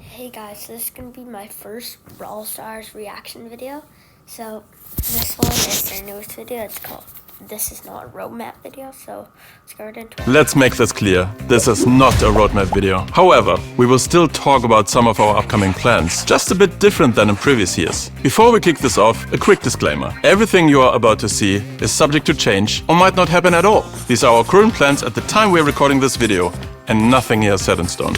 Hey guys, so this is going to be my first Brawl Stars reaction video. So this one is their newest video. It's called This Is Not a Roadmap video, so let's go right into it. Let's make this clear. This is not a roadmap video. However, we will still talk about some of our upcoming plans, just a bit different than in previous years. Before we kick this off, a quick disclaimer. Everything you are about to see is subject to change or might not happen at all. These are our current plans at the time we are recording this video, and nothing here is set in stone.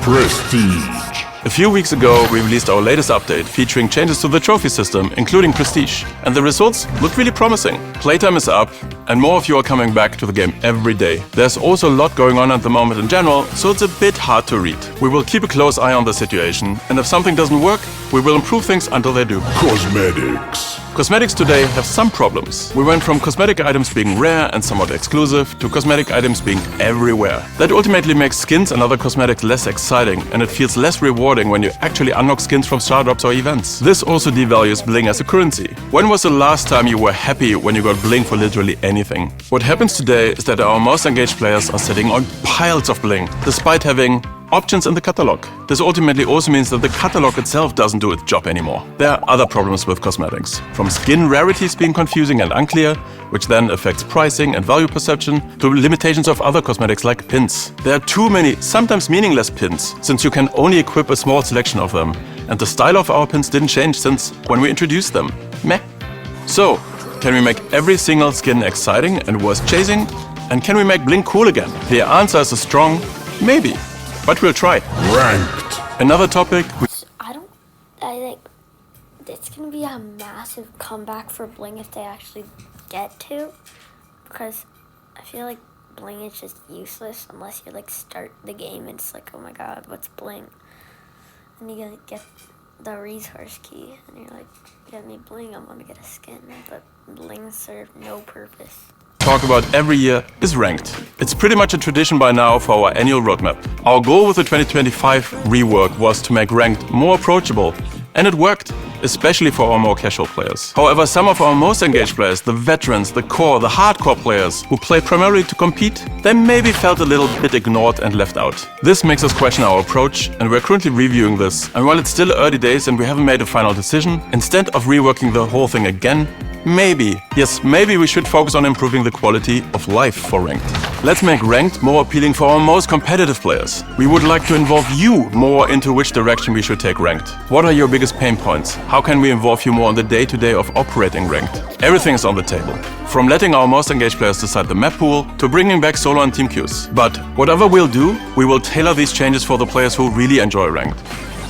Prestige. A few weeks ago, we released our latest update featuring changes to the trophy system, including Prestige. And the results look really promising. Playtime is up, and more of you are coming back to the game every day. There's also a lot going on at the moment in general, so it's a bit hard to read. We will keep a close eye on the situation, and if something doesn't work, we will improve things until they do. Cosmetics. Cosmetics today have some problems. We went from cosmetic items being rare and somewhat exclusive to cosmetic items being everywhere. That ultimately makes skins and other cosmetics less exciting, and it feels less rewarding when you actually unlock skins from star drops or events. This also devalues bling as a currency. When was the last time you were happy when you got bling for literally anything? What happens today is that our most engaged players are sitting on piles of bling, despite having options in the catalog. This ultimately also means that the catalog itself doesn't do its job anymore. There are other problems with cosmetics, from skin rarities being confusing and unclear, which then affects pricing and value perception, to limitations of other cosmetics like pins. There are too many, sometimes meaningless pins, since you can only equip a small selection of them, and the style of our pins didn't change since when we introduced them. Meh. So, can we make every single skin exciting and worth chasing? And can we make bling cool again? The answer is a strong maybe. But we'll try. Ranked. Another topic. I think it's going to be a massive comeback for bling if they actually get to. Because I feel like bling is just useless unless you start the game and it's like, oh my god, what's bling? And you gotta get the resource key and you're like, get me bling, I want to get a skin. But bling serves no purpose. Talk about every year is ranked. It's pretty much a tradition by now for our annual roadmap. Our goal with the 2025 rework was to make ranked more approachable, and it worked, especially for our more casual players. However, some of our most engaged players, the veterans, the core, the hardcore players who play primarily to compete, they maybe felt a little bit ignored and left out. This makes us question our approach, and we're currently reviewing this. And while it's still early days and we haven't made a final decision, instead of reworking the whole thing again, maybe we should focus on improving the quality of life for ranked. Let's make ranked more appealing for our most competitive players. We would like to involve you more into which direction we should take ranked. What are your biggest pain points? How can we involve you more on the day-to-day of operating ranked? Everything is on the table. From letting our most engaged players decide the map pool to bringing back solo and team queues. But whatever we'll do, we will tailor these changes for the players who really enjoy ranked.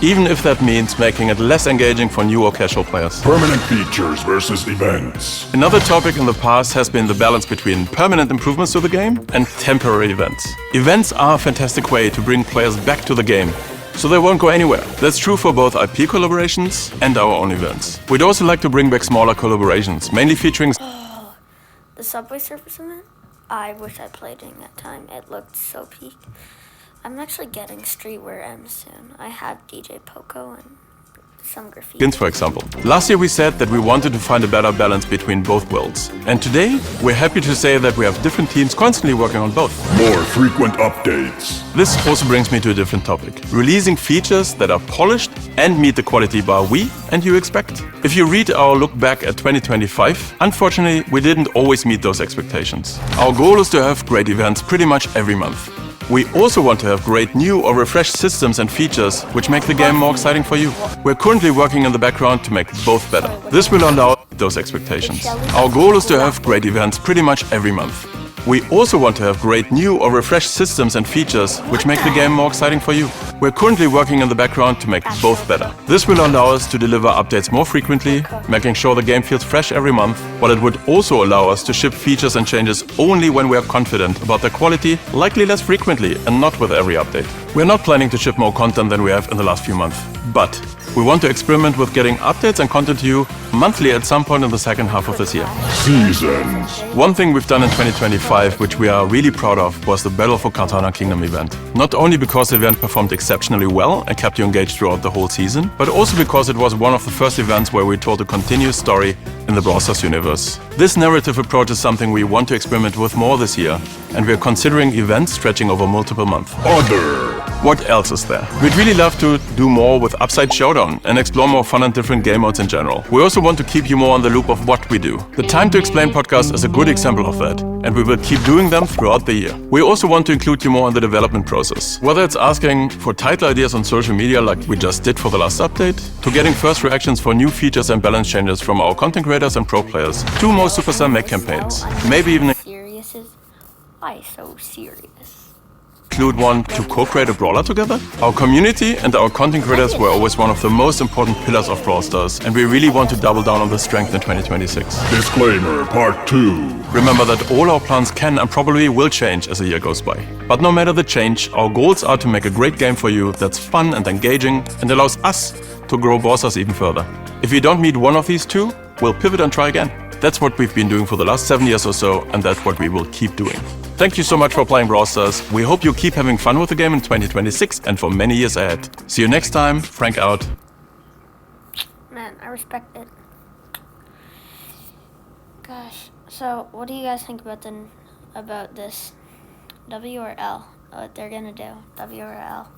Even if that means making it less engaging for new or casual players. Permanent features versus events. Another topic in the past has been the balance between permanent improvements to the game and temporary events. Events are a fantastic way to bring players back to the game, so they won't go anywhere. That's true for both IP collaborations and our own events. We'd also like to bring back smaller collaborations, mainly featuring The Subway Surfers event? I wish I played during that time. It looked so peak. I'm actually getting Streetwear M soon. I have DJ Poco and some graffiti. skins, for example. Last year we said that we wanted to find a better balance between both worlds. And today, we're happy to say that we have different teams constantly working on both. More frequent updates. This also brings me to a different topic. Releasing features that are polished and meet the quality bar we and you expect. If you read our look back at 2025, unfortunately, we didn't always meet those expectations. Our goal is to have great events pretty much every month. We also want to have great new or refreshed systems and features which make the game more exciting for you. We're currently working in the background to make both better. This will allow those expectations. Our goal is to have great events pretty much every month. We also want to have great new or refreshed systems and features which make the game more exciting for you. We're currently working in the background to make both better. This will allow us to deliver updates more frequently, making sure the game feels fresh every month, but it would also allow us to ship features and changes only when we are confident about their quality, likely less frequently and not with every update. We're not planning to ship more content than we have in the last few months, but we want to experiment with getting updates and content to you monthly at some point in the second half of this year. Seasons. One thing we've done in 2025, which we are really proud of, was the Battle for Katana Kingdom event. Not only because the event performed exceptionally well and kept you engaged throughout the whole season, but also because it was one of the first events where we told a continuous story in the Brawl Stars universe. This narrative approach is something we want to experiment with more this year, and we are considering events stretching over multiple months. Other. What else is there? We'd really love to do more with Upside Showdown and explore more fun and different game modes in general. We also want to keep you more on the loop of what we do. The Time to Explain podcast is a good example of that, and we will keep doing them throughout the year. We also want to include you more in the development process. Whether it's asking for title ideas on social media like we just did for the last update, to getting first reactions for new features and balance changes from our content creators and pro players, to more Supercell Meg campaigns. Maybe even Serious is why so serious? include one to co-create a brawler together? Our community and our content creators were always one of the most important pillars of Brawl Stars, and we really want to double down on this strength in 2026. Disclaimer Part 2. Remember that all our plans can and probably will change as the year goes by. But no matter the change, our goals are to make a great game for you that's fun and engaging and allows us to grow Brawl Stars even further. If you don't meet one of these two, we'll pivot and try again. That's what we've been doing for the last 7 years or so, and that's what we will keep doing. Thank you so much for playing Brawl Stars. We hope you keep having fun with the game in 2026 and for many years ahead. See you next time. Frank out. Man, I respect it. Gosh, so what do you guys think about this? W or L? What they're gonna do? W or L?